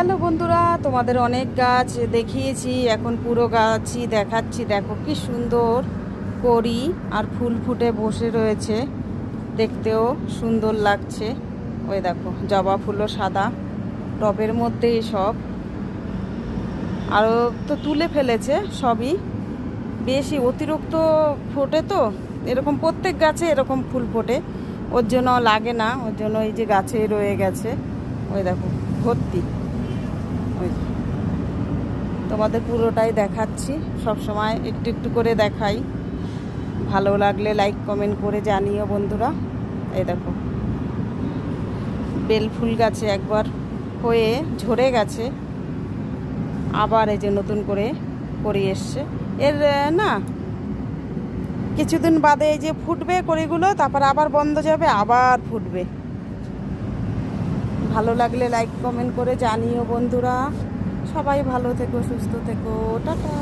Hello বন্ধুরা, তোমাদের অনেক গাছ দেখিয়েছি, এখন পুরো গাছই দেখাচ্ছি। দেখো কি সুন্দর কড়ি আর ফুল ফুটে বসে রয়েছে, দেখতেও সুন্দর লাগছে। ওই দেখো জবা ফুলও সাদা, টবের মধ্যে সব। আরও তো তুলে ফেলেছে সবই, বেশি অতিরিক্ত ফোটে তো, এরকম প্রত্যেক গাছে এরকম ফুল ফোটে, ওর জন্য লাগে না, ওর জন্য এই যে গাছেই রয়ে গেছে। ওই দেখো ভর্তি। ওই যে, তোমাদের পুরোটাই দেখাচ্ছি, সব সময় একটু একটু করে দেখাই। ভালো লাগলে লাইক কমেন্ট করে জানিও বন্ধুরা। এই দেখো বেল ফুল গাছে একবার হয়ে ঝরে গেছে, আবার এই যে নতুন করে কড়ি এসছে। এর না কিছুদিন বাদে এই যে ফুটবে কড়িগুলো, তারপর আবার বন্ধ যাবে, আবার ফুটবে। ভালো লাগলে লাইক কমেন্ট করে জানিও বন্ধুরা। সবাই ভালো থেকো, সুস্থ থেকো, টাটা।